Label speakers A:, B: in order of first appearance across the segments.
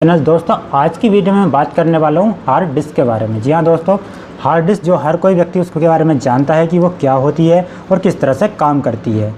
A: दोस्तों आज की वीडियो में मैं बात करने वाला हूँ हार्ड डिस्क के बारे में। जी हाँ दोस्तों, हार्ड डिस्क जो हर कोई व्यक्ति उसके बारे में जानता है कि वो क्या होती है और किस तरह से काम करती है।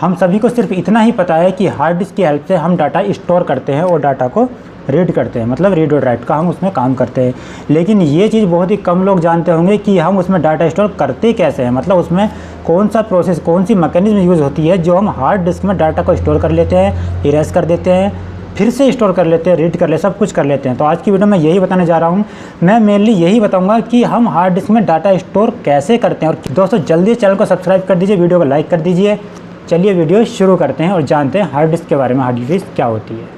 A: हम सभी को सिर्फ इतना ही पता है कि हार्ड डिस्क की हेल्प से हम डाटा स्टोर करते हैं और डाटा को रीड करते हैं, मतलब रीड और राइट का हम उसमें काम करते हैं। लेकिन ये चीज़ बहुत ही कम लोग जानते होंगे कि हम उसमें डाटा स्टोर करते कैसे हैं, मतलब उसमें कौन सा प्रोसेस, कौन सी मैकेनिज्म यूज़ होती है जो हम हार्ड डिस्क में डाटा को स्टोर कर लेते हैं, इरेज कर देते हैं, फिर से स्टोर कर लेते हैं, रीड कर ले, सब कुछ कर लेते हैं। तो आज की वीडियो में यही बताने जा रहा हूँ। मैं मेनली यही बताऊंगा कि हम हार्ड डिस्क में डाटा स्टोर कैसे करते हैं। और दोस्तों जल्दी चैनल को सब्सक्राइब कर दीजिए, वीडियो को लाइक कर दीजिए। चलिए वीडियो शुरू करते हैं और जानते हैं हार्ड डिस्क के बारे में, हार्ड डिस्क क्या होती है।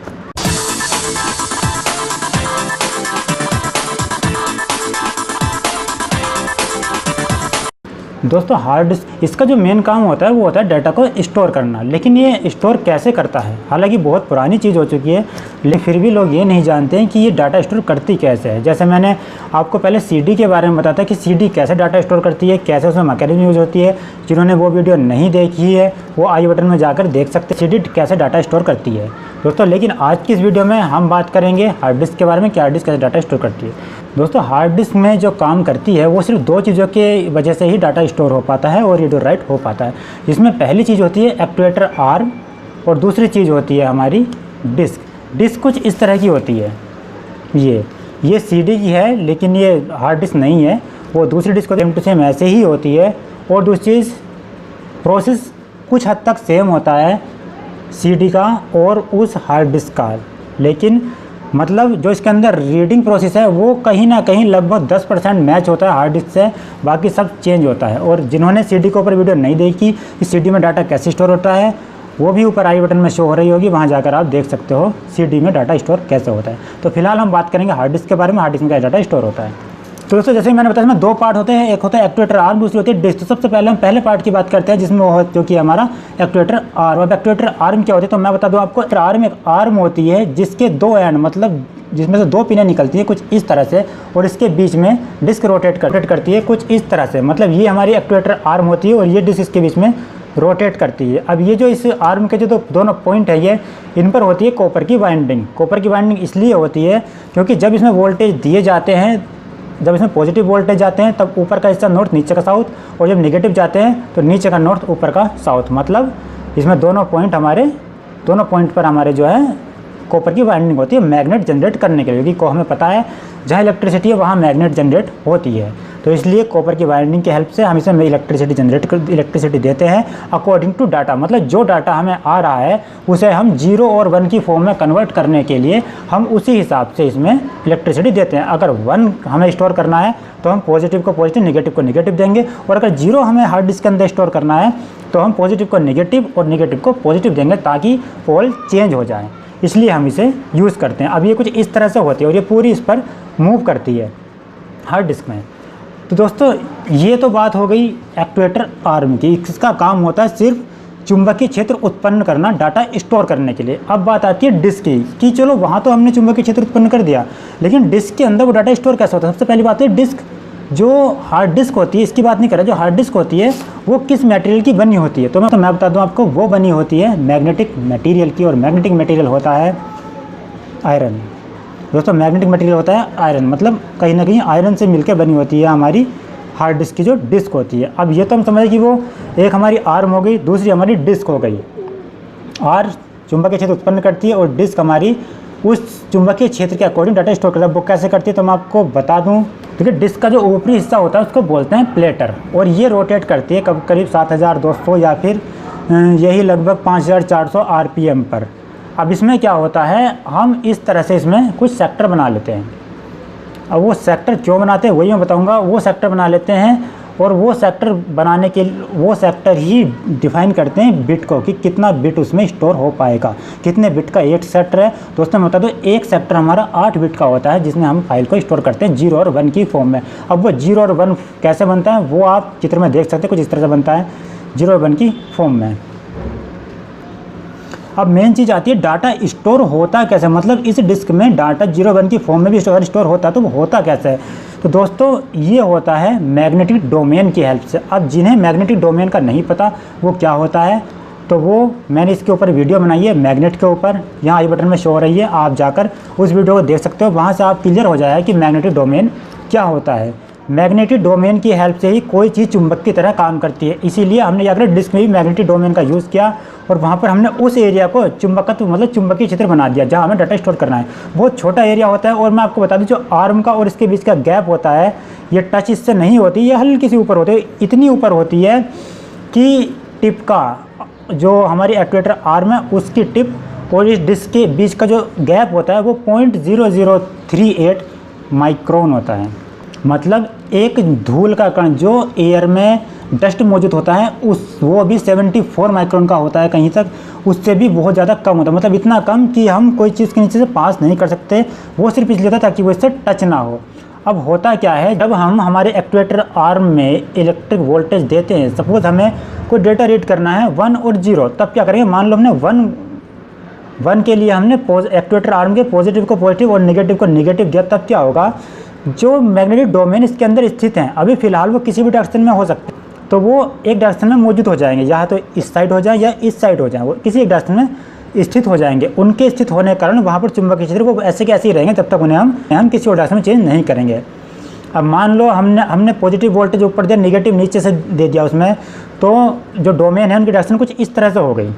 A: दोस्तों हार्ड डिस्क, इसका जो मेन काम होता है वो होता है डाटा को स्टोर करना। लेकिन ये स्टोर कैसे करता है, हालांकि बहुत पुरानी चीज़ हो चुकी है, लेकिन फिर भी लोग ये नहीं जानते हैं कि ये डाटा स्टोर करती कैसे है। जैसे मैंने आपको पहले सीडी के बारे में बताया था कि सीडी कैसे डाटा स्टोर करती है, कैसे उसमें मैकेनिज्म यूज़ होती है। जिन्होंने वो वीडियो नहीं देखी है वो आई बटन में जाकर देख सकते हैं सीडी कैसे डाटा स्टोर करती है दोस्तों। लेकिन आज की इस वीडियो में हम बात करेंगे हार्ड डिस्क के बारे में कि हार्ड डिस्क कैसे डाटा स्टोर करती है। दोस्तों हार्ड डिस्क में जो काम करती है वो सिर्फ दो चीज़ों की वजह से ही डाटा स्टोर हो पाता है और रीड और राइट हो पाता है। जिसमें पहली चीज़ होती है एक्चुएटर आर्म और दूसरी चीज़ होती है हमारी डिस्क। डिस्क कुछ इस तरह की होती है, ये सीडी की है लेकिन ये हार्ड डिस्क नहीं है। वो दूसरी डिस्क सेम टू सेम ऐसे ही होती है। और दूसरी चीज़ प्रोसेस कुछ हद तक सेम होता है सीडी का और उस हार्ड डिस्क का, लेकिन मतलब जो इसके अंदर रीडिंग प्रोसेस है वो कहीं ना कहीं लगभग 10% मैच होता है हार्ड डिस्क से, बाकी सब चेंज होता है। और जिन्होंने सीडी के ऊपर वीडियो नहीं देखी कि सीडी में डाटा कैसे स्टोर होता है, वो भी ऊपर आई बटन में शो हो रही होगी, वहाँ जाकर आप देख सकते हो सीडी में डाटा स्टोर कैसे होता है। तो फिलहाल हम बात करेंगे हार्ड डिस्क के बारे में, हार्ड डिस्क में क्या डाटा स्टोर होता है। तो दोस्तों जैसे मैंने बताया इसमें दो पार्ट होते हैं, एक होता है एक्चुएटर आर्म, दूसरी होती है डिस्क। तो सबसे पहले हम पहले पार्ट की बात करते हैं जिसमें वो जो कि हमारा एक्चुएटर आर्म। अब एक्चुएटर आर्म क्या होती है तो मैं बता दूं आपको। आर्म एक आर्म होती है जिसके दो एंड, मतलब जिसमें से दो पिनें निकलती है कुछ इस तरह से, और इसके बीच में डिस्क रोटेट करती है कुछ इस तरह से। मतलब ये हमारी एक्चुएटर आर्म होती है और ये डिस्क इसके बीच में रोटेट करती है। अब ये जो इस आर्म के जो दोनों पॉइंट है ये इन पर होती है कॉपर की वाइंडिंग। कॉपर की वाइंडिंग इसलिए होती है क्योंकि जब इसमें वोल्टेज दिए जाते हैं, जब इसमें पॉजिटिव वोल्टेज जाते हैं तब ऊपर का हिस्सा नॉर्थ, नीचे का साउथ, और जब नेगेटिव जाते हैं तो नीचे का नॉर्थ, ऊपर का साउथ। मतलब इसमें दोनों पॉइंट पर हमारे जो है कॉपर की वाइंडिंग होती है मैग्नेट जनरेट करने के लिए, क्योंकि हमें पता है जहाँ इलेक्ट्रिसिटी है वहाँ मैग्नेट जनरेट होती है। तो इसलिए कॉपर की वाइंडिंग की हेल्प से हम इसमें इलेक्ट्रिसिटी देते हैं अकॉर्डिंग टू डाटा। मतलब जो डाटा हमें आ रहा है उसे हम 0 और 1 की फॉर्म में कन्वर्ट करने के लिए हम उसी हिसाब से इसमें इलेक्ट्रिसिटी देते हैं। अगर 1 हमें स्टोर करना है तो हम पॉजिटिव को पॉजिटिव, नेगेटिव को नेगेटिव देंगे, और अगर 0 हमें हार्ड डिस्क के अंदर स्टोर करना है तो हम पॉजिटिव को नेगेटिव और नेगेटिव को पॉजिटिव देंगे ताकि पोल चेंज हो जाए। इसलिए हम इसे यूज़ करते हैं। अब ये कुछ इस तरह से होती है और ये पूरी इस पर मूव करती है हार्ड डिस्क में। तो दोस्तों ये तो बात हो गई एक्चुएटर आर्म की। इसका काम होता है सिर्फ चुंबकीय क्षेत्र उत्पन्न करना डाटा स्टोर करने के लिए। अब बात आती है डिस्क की कि चलो वहाँ तो हमने चुंबकीय क्षेत्र उत्पन्न कर दिया, लेकिन डिस्क के अंदर वो डाटा स्टोर कैसे होता है। सबसे पहली बात है डिस्क, जो हार्ड डिस्क होती है इसकी बात नहीं कर रहा, जो हार्ड डिस्क होती है वो किस मटेरियल की बनी होती है। तो मैं बता दूं आपको, वो बनी होती है मैग्नेटिक मटेरियल की, और मैग्नेटिक मटेरियल होता है आयरन। दोस्तों मैग्नेटिक मटेरियल होता है आयरन, मतलब कहीं ना कहीं आयरन से मिलकर बनी होती है हमारी हार्ड डिस्क की जो डिस्क होती है। अब ये तो हम समझें कि वो एक हमारी आर्म हो गई, दूसरी हमारी डिस्क हो गई। आर चुंबकीय क्षेत्र उत्पन्न करती है और डिस्क हमारी उस चुंबकीय क्षेत्र के अकॉर्डिंग डाटा स्टोर करता है। वो कैसे करती है तो मैं आपको बता दूं। ठीक है, डिस्क का जो ऊपरी हिस्सा होता है उसको बोलते हैं प्लेटर, और ये रोटेट करती है करीब 7200 या फिर यही लगभग 5400 RPM पर। अब इसमें क्या होता है, हम इस तरह से इसमें कुछ सेक्टर बना लेते हैं। अब वो सेक्टर क्यों बनाते हैं वही मैं बताऊंगा। वो सेक्टर बना लेते हैं और वो सेक्टर बनाने के वो सेक्टर ही डिफाइन करते हैं बिट को, कि कितना बिट उसमें स्टोर हो पाएगा, कितने बिट का एक सेक्टर है। दोस्तों मैं बता दूं एक सेक्टर हमारा 8 बिट का होता है जिसमें हम फाइल को स्टोर करते हैं 0 और 1 की फॉर्म में। अब वो 0 और 1 कैसे बनता है वो आप चित्र में देख सकते हैं, कुछ इस तरह से बनता है 0 और 1 की फॉर्म में। अब मेन चीज़ आती है डाटा स्टोर होता कैसे, मतलब इस डिस्क में डाटा 0 1 की फॉर्म में भी स्टोर होता है, तो वो होता कैसे है। तो दोस्तों ये होता है मैग्नेटिक डोमेन की हेल्प से। अब जिन्हें मैग्नेटिक डोमेन का नहीं पता वो क्या होता है, तो वो मैंने इसके ऊपर वीडियो बनाई है मैग्नेट के ऊपर, यहाँ आई बटन में शो हो रही है, आप जाकर उस वीडियो को देख सकते हो। वहाँ से आप क्लियर हो जाएगा कि मैग्नेटिक डोमेन क्या होता है। मैग्नेटिक डोमेन की हेल्प से ही कोई चीज़ चुंबक की तरह काम करती है, इसीलिए हमने यहाँ पर डिस्क में भी मैग्नेटिक डोमेन का यूज़ किया और वहाँ पर हमने उस एरिया को चुंबकत्व मतलब चुंबकीय क्षेत्र बना दिया जहाँ हमें डाटा स्टोर करना है। बहुत छोटा एरिया होता है और मैं आपको बता दूँ जो आर्म का और इसके बीच का गैप होता है, ये टच इससे नहीं होती, ये हल्की सी ऊपर होती है, इतनी ऊपर होती है कि टिप का जो हमारी एक्चुएटर आर्म है उसकी टिप और इस डिस्क के बीच का जो गैप होता है वो 0.0038 माइक्रोन होता है। मतलब एक धूल का कण जो एयर में डस्ट मौजूद होता है वो भी 74 माइक्रोन का होता है कहीं तक, उससे भी बहुत ज़्यादा कम होता है। मतलब इतना कम कि हम कोई चीज़ के नीचे से पास नहीं कर सकते, वो सिर्फ इसलिए था ताकि वो इससे टच ना हो। अब होता क्या है, जब हम हमारे एक्चुएटर आर्म में इलेक्ट्रिक वोल्टेज देते हैं, सपोज हमें कोई डेटा रीड करना है 1 और 0, तब क्या करेंगे, मान लो हमने 1 के लिए हमने एक्चुएटर आर्म के पॉजिटिव को पॉजिटिव और नेगेटिव को नेगेटिव दिया, तब क्या होगा, जो मैग्नेटिक डोमेन इसके अंदर स्थित हैं अभी फ़िलहाल वो किसी भी डायरेक्शन में हो सकते हैं, तो वो एक डायरेक्शन में मौजूद हो जाएंगे, या तो इस साइड हो जाए या इस साइड हो जाए, वो किसी एक डायरेक्शन में स्थित हो जाएंगे। उनके स्थित होने के कारण वहाँ पर चुंबकीय क्षेत्र वो ऐसे के ऐसे ही रहेंगे जब तक उन्हें हम किसी और डायरेक्शन में चेंज नहीं करेंगे। अब मान लो हमने पॉजिटिव वोल्टेज ऊपर दिया, नेगेटिव नीचे से दे दिया उसमें, तो जो डोमेन है उनकी डायरेक्शन कुछ इस तरह से हो गई,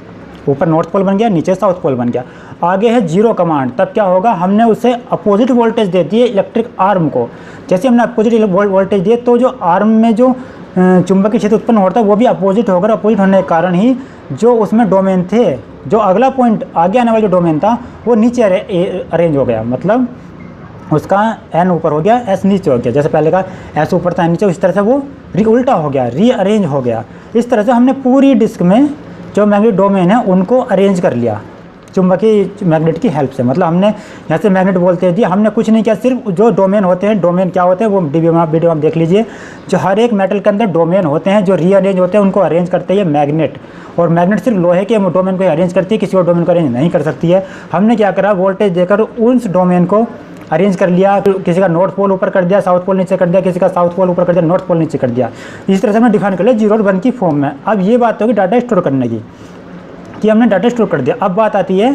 A: ऊपर नॉर्थ पोल बन गया, नीचे साउथ पोल बन गया। आगे है 0 कमांड, तब क्या होगा, हमने उसे अपोजिट वोल्टेज दे दिए इलेक्ट्रिक आर्म को। जैसे हमने अपोजिट वोल्टेज दिए तो जो आर्म में जो चुंबकीय क्षेत्र उत्पन्न होता है वो भी अपोजिट होकर, अपोजिट होने के कारण ही जो उसमें डोमेन थे, जो अगला पॉइंट आगे आने वाला जो डोमेन था वो नीचे अरेंज हो गया, मतलब उसका एन ऊपर हो गया, एस नीचे हो गया। जैसे पहले का एस ऊपर था नीचे, इस तरह से वो उल्टा हो गया, रीअरेंज हो गया। इस तरह से हमने पूरी डिस्क में जो मैग्नेटिक डोमेन है उनको अरेंज कर लिया चुंबकीय मैग्नेट की हेल्प से। मतलब हमने यहाँ से मैग्नेट बोलते दिए, हमने कुछ नहीं किया, सिर्फ जो डोमेन होते हैं, डोमेन क्या होते हैं वो वीडियो आप देख लीजिए। जो हर एक मेटल के अंदर डोमेन होते हैं जो रीअरेंज होते हैं, उनको अरेंज करते हैं मैग्नेट। और मैग्नेट सिर्फ लोहे के डोमेन को अरेंज करती है, किसी और डोमेन को अरेंज नहीं कर सकती है। हमने क्या करा, वोल्टेज देकर उस डोमेन को अरेंज कर लिया, किसी का नॉर्थ पोल ऊपर कर दिया, साउथ पोल नीचे कर दिया, किसी का साउथ पोल ऊपर कर दिया, नॉर्थ पोल नीचे कर दिया। इस तरह से हमने डिफाइन कर लिया 0 और 1 की फॉर्म में। अब ये बात होगी डाटा स्टोर करने की, कि हमने डाटा स्टोर कर दिया। अब बात आती है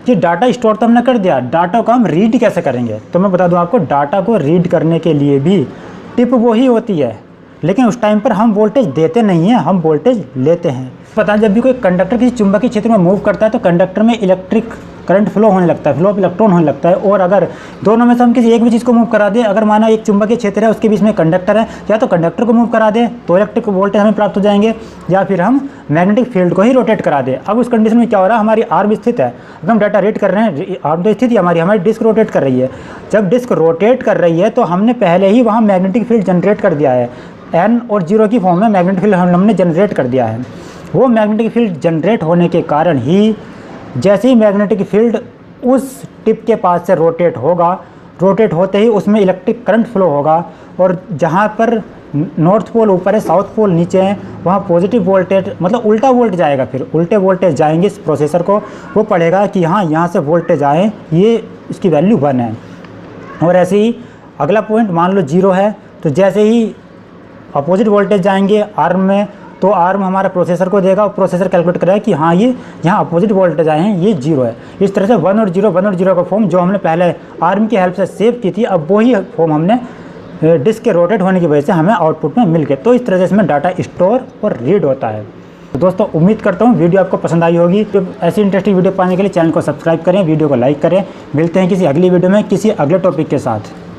A: कि डाटा स्टोर तो हमने कर दिया, डाटा को हम रीड कैसे करेंगे। तो मैं बता दूं आपको, डाटा को रीड करने के लिए भी टिप वही होती है, लेकिन उस टाइम पर हम वोल्टेज देते नहीं हैं, हम वोल्टेज लेते हैं। पता है, जब भी कोई कंडक्टर किसी चुंबकीय क्षेत्र में मूव करता है तो कंडक्टर में इलेक्ट्रिक करंट फ्लो होने लगता है, फ्लो ऑफ इलेक्ट्रॉन होने लगता है। और अगर दोनों में से हम किसी एक भी चीज़ को मूव करा दें, अगर माना एक चुंबकीय क्षेत्र है उसके बीच में कंडक्टर है, या तो कंडक्टर को मूव करा दें तो इलेक्ट्रिक वोल्टेज हमें प्राप्त हो जाएंगे, या फिर हम मैग्नेटिक फील्ड को ही रोटेट करा दें। अब उस कंडीशन में क्या हो रहा है, हमारी आर्म स्थित है, अगर हम डाटा रीड कर रहे हैं, आर्म तो स्थित है हमारी डिस्क रोटेट कर रही है। जब डिस्क रोटेट कर रही है तो हमने पहले ही वहाँ मैग्नेटिक फील्ड जनरेट कर दिया है, एन और 0 की फॉर्म में मैग्नेटिक फील्ड हमने जनरेट कर दिया है। वो मैग्नेटिक फील्ड जनरेट होने के कारण ही जैसे ही मैग्नेटिक फील्ड उस टिप के पास से रोटेट होगा, रोटेट होते ही उसमें इलेक्ट्रिक करंट फ्लो होगा, और जहाँ पर नॉर्थ पोल ऊपर है, साउथ पोल नीचे है, वहाँ पॉजिटिव वोल्टेज मतलब उल्टा वोल्टेज आएगा, फिर उल्टे वोल्टेज जाएंगे इस प्रोसेसर को, वो पढ़ेगा कि हाँ यहाँ से वोल्टेज आए, ये इसकी वैल्यू 1 है। और ऐसे ही अगला पॉइंट मान लो 0 है, तो जैसे ही अपोजिट वोल्टेज जाएंगे आर्म में, तो आर्म हमारा प्रोसेसर को देगा और प्रोसेसर कैलकुलेट करेगा कि हाँ ये यहाँ अपोजिट वोल्टेज आए हैं, ये 0 है। इस तरह से 1 और 0 का फॉर्म जो हमने पहले आर्म की हेल्प से सेव की थी, अब वही फॉर्म हमने डिस्क के रोटेट होने की वजह से हमें आउटपुट में मिल गए। तो इस तरह से इसमें डाटा स्टोर और रीड होता है। तो दोस्तों उम्मीद करता हूँ वीडियो आपको पसंद आई होगी। तो ऐसी इंटरेस्टिंग वीडियो पाने के लिए चैनल को सब्सक्राइब करें, वीडियो को लाइक करें। मिलते हैं किसी अगली वीडियो में किसी अगले टॉपिक के साथ।